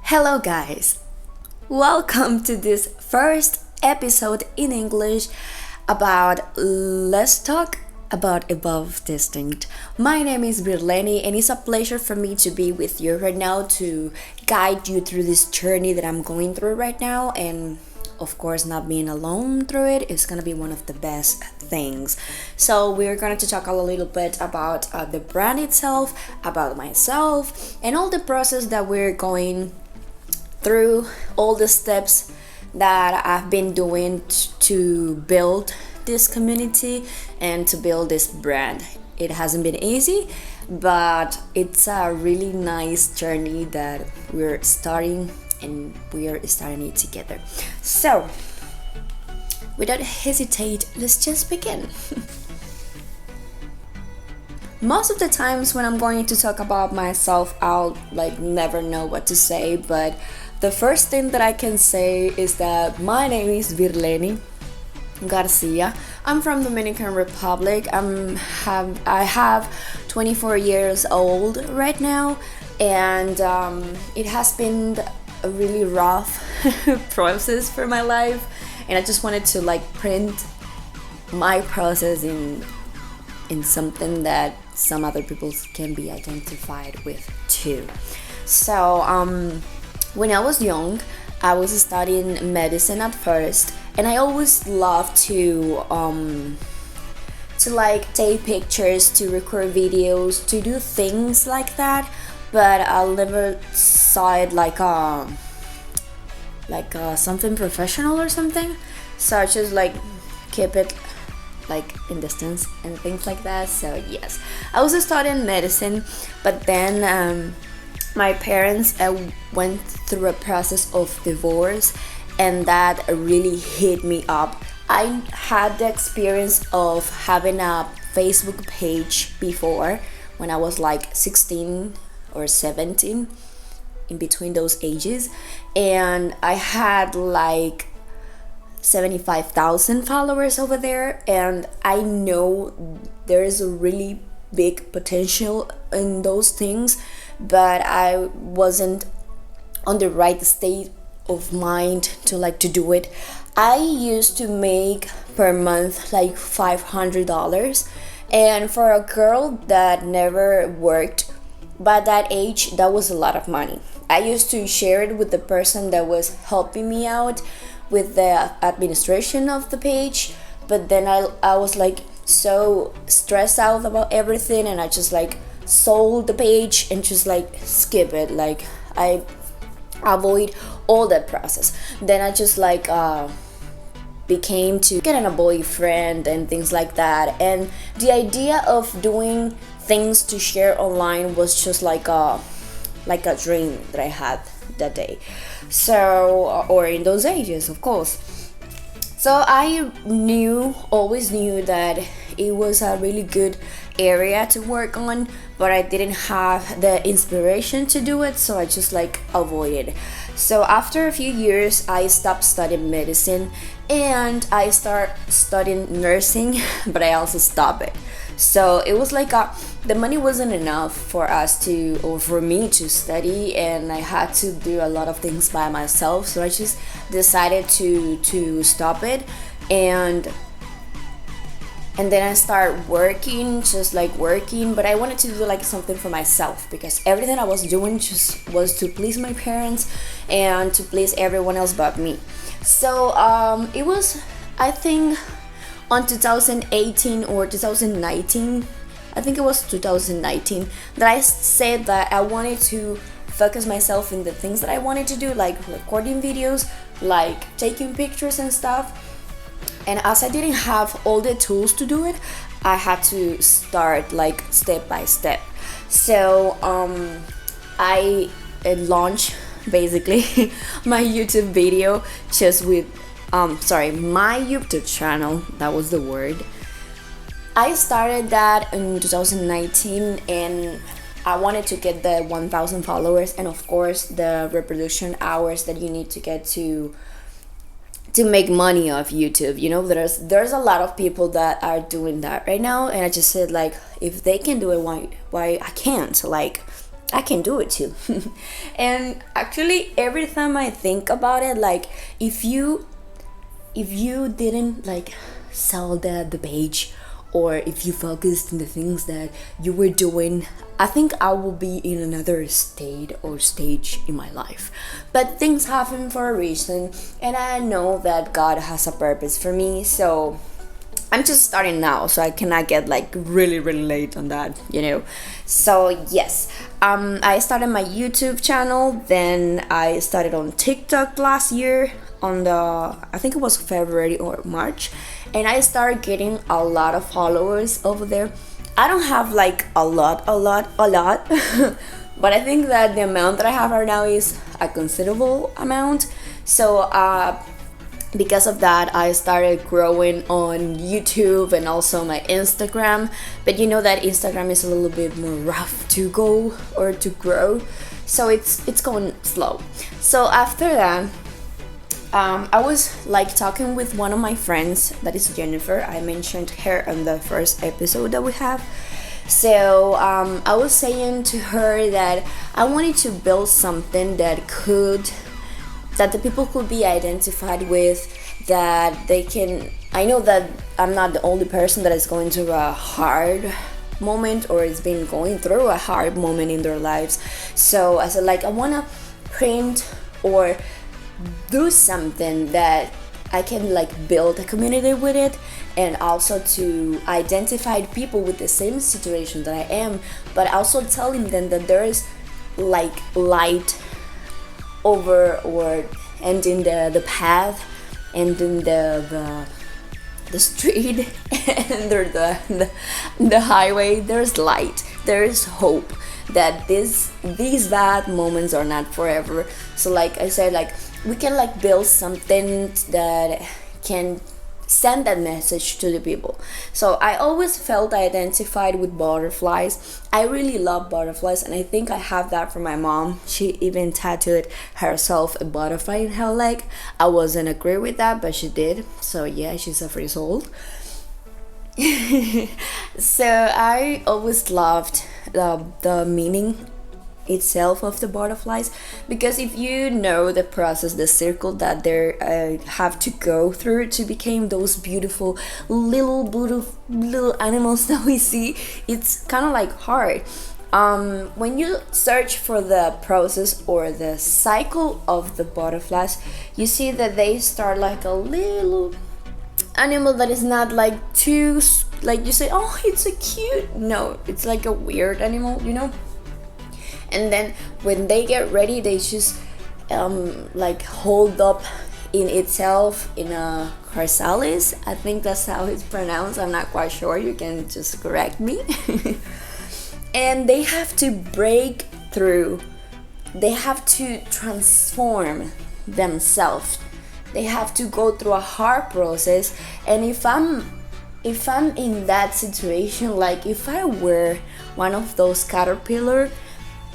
Hello, guys. Welcome to this first episode in English about Let's Talk about Above Distinct. My name is Birleni, and it's a pleasure for me to be with you right now to guide you through this journey that I'm going through right now. And of course, not being alone through it is gonna be one of the best things. So, we're going to talk a little bit about the brand itself, about myself, and all the process that we're going through, all the steps that I've been doing to build this community and to build this brand. It hasn't been easy, but it's a really nice journey that we're starting, and we are starting it together. So, without hesitate, let's just begin. Most of the times when I'm going to talk about myself, I'll never know what to say, but the first thing that I can say is that my name is Virleni Garcia. I'm from Dominican Republic. I have 24 years old right now, and it has been a really rough process for my life, and I just wanted to print my process in something that some other people can be identified with too. So when I was young, I was studying medicine at first, and I always loved to take pictures, to record videos, to do things like that. But I never saw it like something professional or something. So I just keep it in distance and things like that. So yes, I was studying medicine, but then my parents went through a process of divorce, and that really hit me up. I had the experience of having a Facebook page before when I was 16 or 17, in between those ages, and I had 75,000 followers over there, and I know there is a really big potential in those things, but I wasn't on the right state of mind to do it. I used to make per month $500, and for a girl that never worked by that age, that was a lot of money. I used to share it with the person that was helping me out with the administration of the page, but then I was so stressed out about everything, and I just sold the page and just skip it. I avoid all that process. Then I just became to getting a boyfriend and things like that, and the idea of doing things to share online was just like a dream that I had that day. So, or in those ages, of course. So I always knew that it was a really good area to work on, but I didn't have the inspiration to do it, so I just avoided. So after a few years, I stopped studying medicine and I start studying nursing, but I also stopped it. So it was the money wasn't enough for for me to study, and I had to do a lot of things by myself. So I just decided to stop it, and then I start working, working, but I wanted to do something for myself, because everything I was doing just was to please my parents and to please everyone else but me. So it was, I think, on 2018 or 2019, I think it was 2019, that I said that I wanted to focus myself in the things that I wanted to do, like recording videos, taking pictures and stuff. And as I didn't have all the tools to do it, I had to start step by step. So I launched basically my YouTube video just with my YouTube channel, that was the word. I started that in 2019, and I wanted to get the 1,000 followers, and of course the reproduction hours that you need to get to make money off YouTube. There's a lot of people that are doing that right now, and I just said if they can do it, why I can't? I can do it too. And actually, every time I think about it, like if you didn't like sell the page, or if you focused on the things that you were doing, I think I will be in another state or stage in my life. But things happen for a reason, and I know that God has a purpose for me. So I'm just starting now, so I cannot get like really, really late on that, you know. So yes, I started my YouTube channel. Then I started on TikTok last year on the, I think it was February or March, and I started getting a lot of followers over there. I don't have like a lot, but I think that the amount that I have right now is a considerable amount. So because of that, I started growing on YouTube and also my Instagram. But you know that Instagram is a little bit more rough to go or to grow, so it's going slow. So after that, I was like talking with one of my friends, that is Jennifer. I mentioned her on the first episode that we have. So I was saying to her that I wanted to build something that the people could be identified with, that they can, I know that I'm not the only person that is going through a hard moment or has been going through a hard moment in their lives. So I said, like, I want to print or do something that I can like build a community with it, and also to identify people with the same situation that I am, but also telling them that there is like light over or ending the path, ending the street, and the highway. There's light, there's hope, that these bad moments are not forever. So like I said, like we can like build something that can send that message to the people. So I always felt identified with butterflies. I really love butterflies, and I think I have that from my mom. She even tattooed herself a butterfly in her leg. I wasn't agree with that, but she did. So yeah, she's a free soul. So I always loved the meaning itself of the butterflies, because if you know the process, the circle that they have to go through to become those beautiful little animals that we see, it's kind of like hard. When you search for the process or the cycle of the butterflies, you see that they start like a little animal that is not like too, like you say, oh, it's a cute, no, it's like a weird animal, you know. And then when they get ready, they just like hold up in itself in a chrysalis. I think that's how it's pronounced. I'm not quite sure. You can just correct me. And they have to break through. They have to transform themselves. They have to go through a hard process. And if I'm in that situation, like if I were one of those caterpillar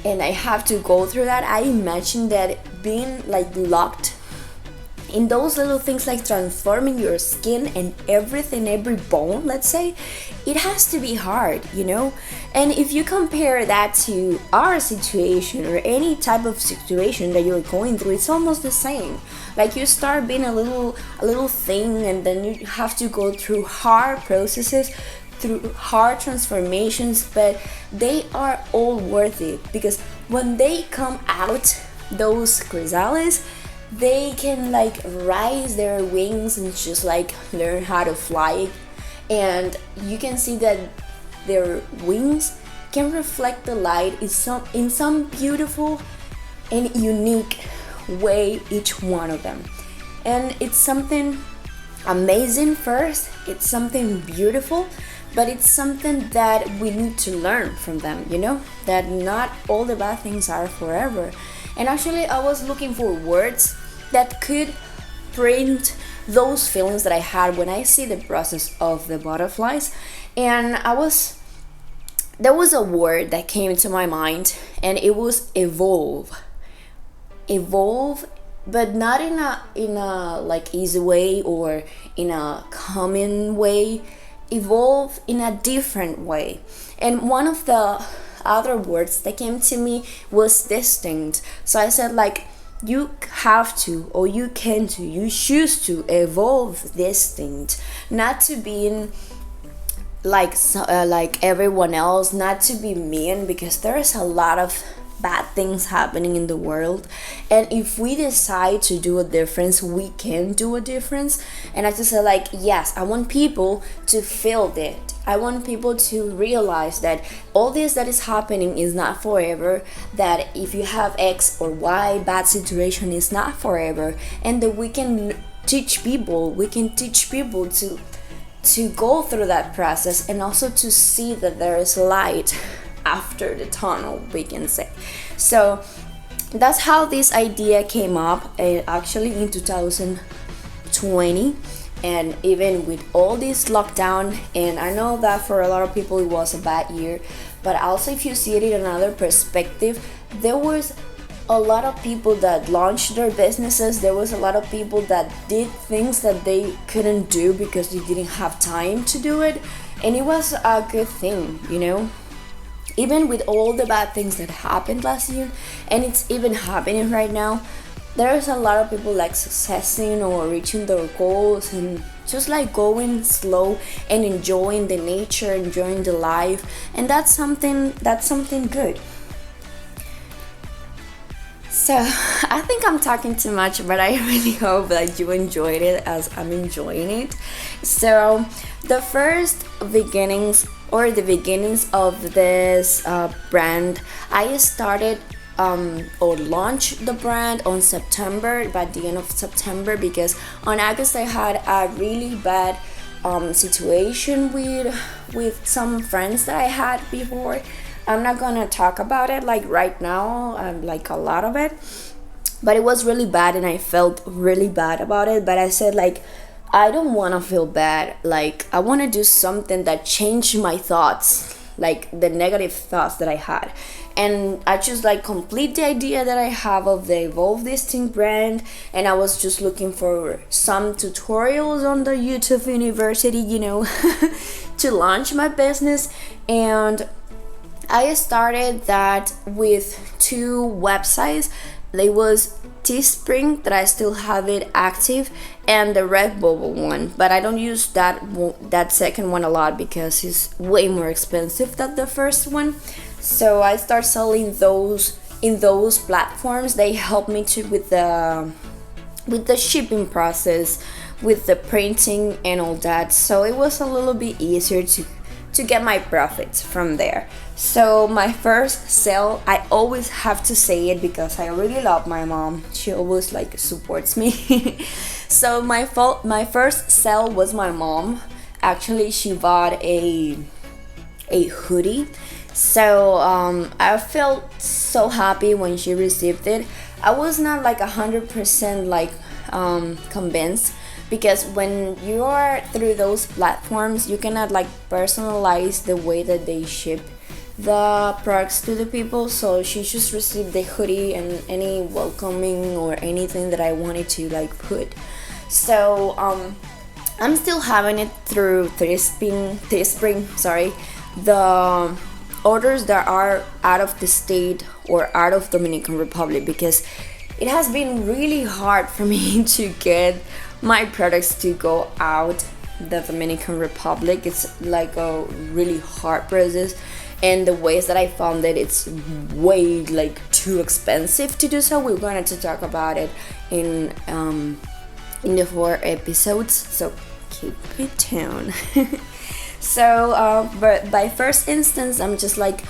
and I have to go through that, I imagine that being like locked in those little things, like transforming your skin and everything, every bone, let's say, it has to be hard, you know. And if you compare that to our situation or any type of situation that you're going through, it's almost the same. Like you start being a little thing, and then you have to go through hard processes, through hard transformations, but they are all worth it, because when they come out, those chrysalis, they can like rise their wings and just like learn how to fly. And you can see that their wings can reflect the light in some beautiful and unique way, each one of them. And it's something amazing first, it's something beautiful, but it's something that we need to learn from them, you know, that not all the bad things are forever. And actually I was looking for words that could print those feelings that I had when I see the process of the butterflies. And there was a word that came to my mind, and it was evolve, but not in a like easy way or in a common way. Evolve in a different way. And one of the other words that came to me was distinct. So I said like, you have to, or you can to, you choose to evolve distinct, not to be like everyone else, not to be mean, because there's a lot of bad things happening in the world, and if we decide to do a difference, we can do a difference. And I just said like, yes, I want people to feel that. I want people to realize that all this that is happening is not forever, that if you have X or Y bad situation is not forever, and that we can teach people to go through that process, and also to see that there is light after the tunnel, we can say. So that's how this idea came up, actually in 2020. And even with all this lockdown, and I know that for a lot of people it was a bad year, but also if you see it in another perspective, there was a lot of people that launched their businesses. There was a lot of people that did things that they couldn't do because they didn't have time to do it, and it was a good thing, you know. Even with all the bad things that happened last year, and it's even happening right now, there's a lot of people like successing or reaching their goals, and just like going slow and enjoying the nature, enjoying the life, and that's something good. So I think I'm talking too much, but I really hope that you enjoyed it as I'm enjoying it. So the first beginnings of this brand, I started or launched the brand on September, by the end of September, because on August I had a really bad situation with some friends that I had before. I'm not gonna talk about it like right now, like a lot of it, but it was really bad and I felt really bad about it. But I said like, I don't want to feel bad, like I want to do something that changed my thoughts, like the negative thoughts that I had. And I just like complete the idea that I have of the Evolve Distinct brand, and I was just looking for some tutorials on the YouTube University, you know, to launch my business. And I started that with 2 websites. There was Teespring, that I still have it active, and the Redbubble one, but I don't use that second one a lot because it's way more expensive than the first one. So I start selling those in those platforms. They help me to with the shipping process, with the printing and all that. So it was a little bit easier to get my profits from there. So my first sale, I always have to say it because I really love my mom. She always like supports me. So my first sale was my mom. Actually, she bought a hoodie. So I felt so happy when she received it. I was not like 100% like convinced, because when you are through those platforms, you cannot like personalize the way that they ship the products to the people. So she just received the hoodie and any welcoming or anything that I wanted to like put. So I'm still having it through Teespring, sorry. The orders that are out of the state or out of Dominican Republic, because it has been really hard for me to get my products to go out the Dominican Republic. It's like a really hard process, and the ways that I found it, it's way like too expensive to do so. We're going to talk about it in the 4 episodes, so keep it tuned. So but by first instance, I'm just like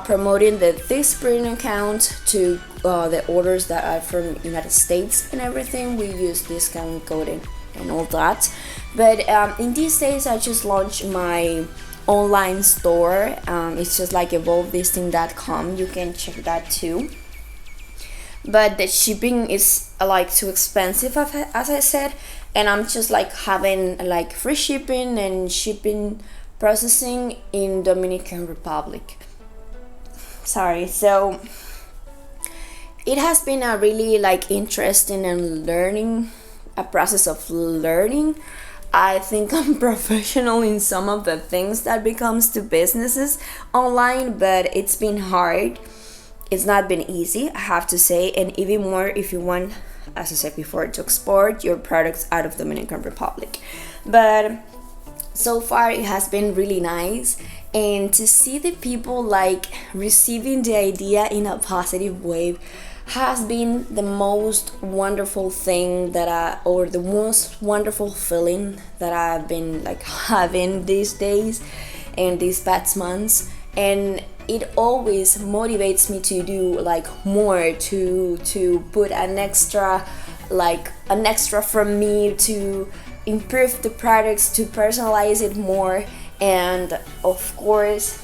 promoting the Teespring account to the orders that are from United States and everything. We use discount code and all that. But in these days, I just launched my online store. It's just like evolvedistinct.com. You can check that too. But the shipping is like too expensive, as I said, and I'm just like having like free shipping and shipping processing in Dominican Republic. Sorry. So it has been a really like interesting and a process of learning. I think I'm professional in some of the things that becomes to businesses online, but it's been hard. It's not been easy, I have to say, and even more if you want, as I said before, to export your products out of Dominican Republic. But so far it has been really nice, and to see the people like receiving the idea in a positive way has been the most wonderful thing or the most wonderful feeling that I've been like having these days and these past months. And it always motivates me to do like more, to put an extra from me, to improve the products, to personalize it more. And of course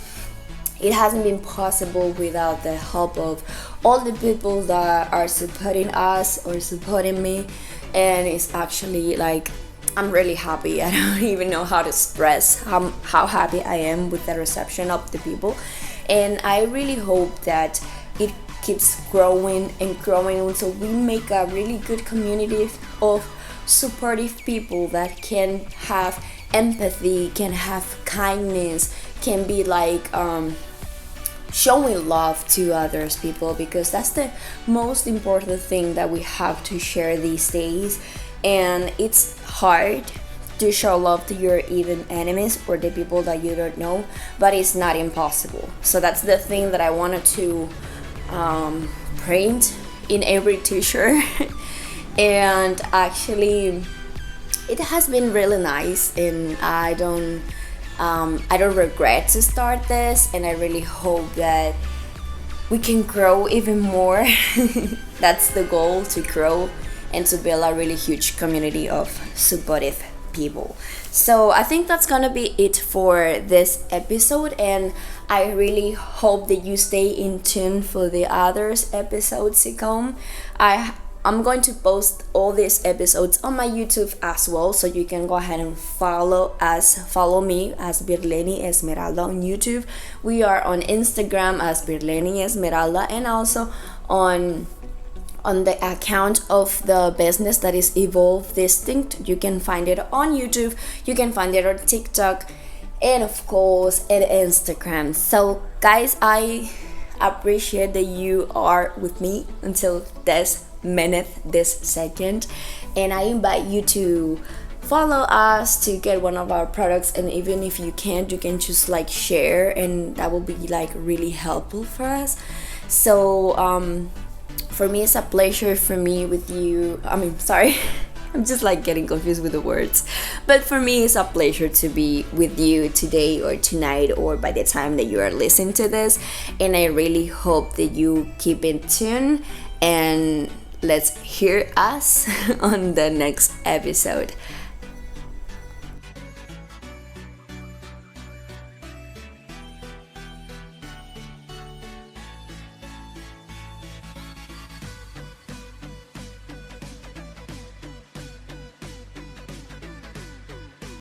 it hasn't been possible without the help of all the people that are supporting us or supporting me. And it's actually like, I'm really happy. I don't even know how to express how happy I am with the reception of the people. And I really hope that it keeps growing and growing, so we make a really good community of supportive people that can have empathy, can have kindness, can be like showing love to others people, because that's the most important thing that we have to share these days. And it's hard to show love to your even enemies or the people that you don't know, but it's not impossible. So that's the thing that I wanted to print in every t-shirt. And actually it has been really nice, and I don't regret to start this, and I really hope that we can grow even more. That's the goal, to grow and to build a really huge community of supportive people. So I think that's gonna be it for this episode, and I really hope that you stay in tune for the others episodes to come. I'm going to post all these episodes on my YouTube as well, so you can go ahead and follow me as Birleni Esmeralda on YouTube. We are on Instagram as Birleni Esmeralda, and also on the account of the business that is Evolve Distinct. You can find it on YouTube, you can find it on TikTok, and of course at Instagram. So guys, I appreciate that you are with me until this minute, this second, and I invite you to follow us to get one of our products. And even if you can't, you can just like share, and that will be like really helpful for us. So for me, it's a pleasure for me with you. I'm just like getting confused with the words. But for me, it's a pleasure to be with you today or tonight or by the time that you are listening to this. And I really hope that you keep in tune, and let's hear us on the next episode.